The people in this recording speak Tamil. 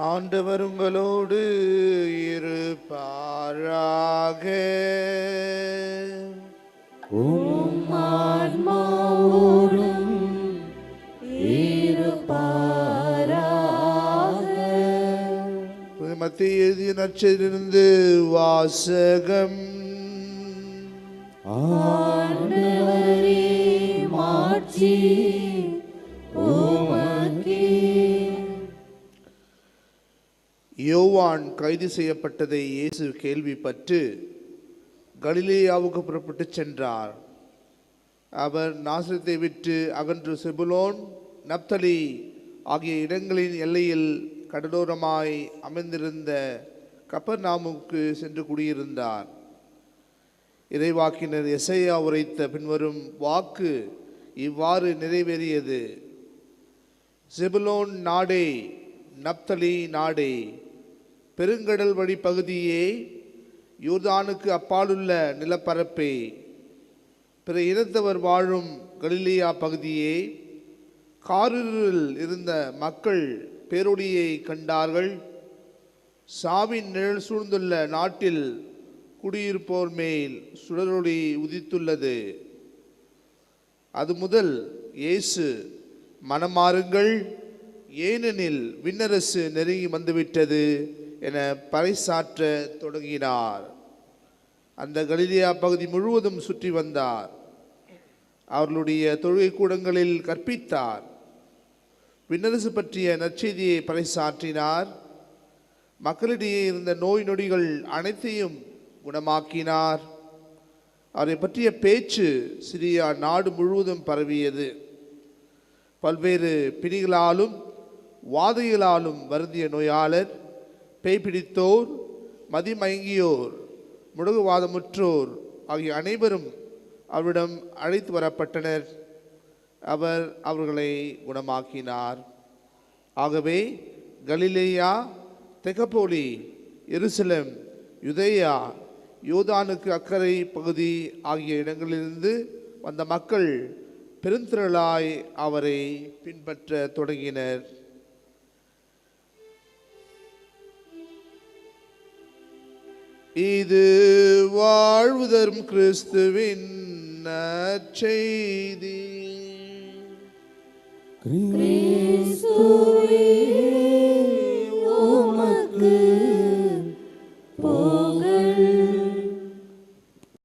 ஆண்டவர் உங்களோடு இருப்பாராக. உம் ஆன்மாவோடும் இருப்பாராக. மத்திய எழுதிய நற்செய்தியிலிருந்து வாசகம். ஆண்டவரே மாட்சி உமக்கே. யோவான் கைது செய்யப்பட்டதை இயேசு கேள்விப்பட்டு கலிலேயாவுக்கு புறப்பட்டு சென்றார். அவர் நாசரேத்தை விட்டு அகன்று செபுலோன், நப்தலி ஆகிய இடங்களின் எல்லையில் கடலோரமாய் அமைந்திருந்த கப்பர்நாமுக்கு சென்று குடியிருந்தார். இறைவாக்கினர் எசையா உரைத்த பின்வரும் வாக்கு இவ்வாறு நிறைவேறியது. செபுலோன் நாடே, நப்தலி நாடே, பெருங்கடல் வழி பகுதியே, யோர்தானுக்கு அப்பாலுள்ள நிலப்பரப்பே, பிற இனத்தவர் வாழும் கலிலேயா பகுதியே, காரிருளில் இருந்த மக்கள் பேரொளியை கண்டார்கள். சாவின் நிழல் சூழ்ந்துள்ள நாட்டில் குடியிருப்போர் மேல் சுடரொளி உதித்துள்ளது. அது முதல் இயேசு மனமாறுங்கள், ஏனெனில் விண்ணரசு நெருங்கி வந்துவிட்டது என பறைசாற்ற தொடங்கினார். அந்த கலிலேயா பகுதி முழுவதும் சுற்றி வந்தார். அவர்களுடைய தொழுகை கூடங்களில் கற்பித்தார். விண்ணரசு பற்றிய நற்செய்தியை பறைசாற்றினார். மக்களிடையே இருந்த நோய் நொடிகள் அனைத்தையும் குணமாக்கினார். அவரை பற்றிய பேச்சு சிரியா நாடு முழுவதும் பரவியது. பல்வேறு பிணிகளாலும் வாதைகளாலும் வருந்திய நோயாளர், பேய்பிடித்தோர், மதிமயங்கியோர், முடகுவாதமுற்றோர் ஆகிய அனைவரும் அவரிடம் அழைத்து வரப்பட்டனர். அவர் அவர்களை குணமாக்கினார். ஆகவே கலிலேயா, தெக்கப்போலி, எருசலேம், யூதேயா, யோர்தானுக்கு அக்கறை பகுதி ஆகிய இடங்களிலிருந்து வந்த மக்கள் பெருந்திரளாய் அவரை பின்பற்ற தொடங்கினர். இது வாழ்வு தரும் கிறிஸ்துவின் நற்செய்தி. கிறிஸ்துவே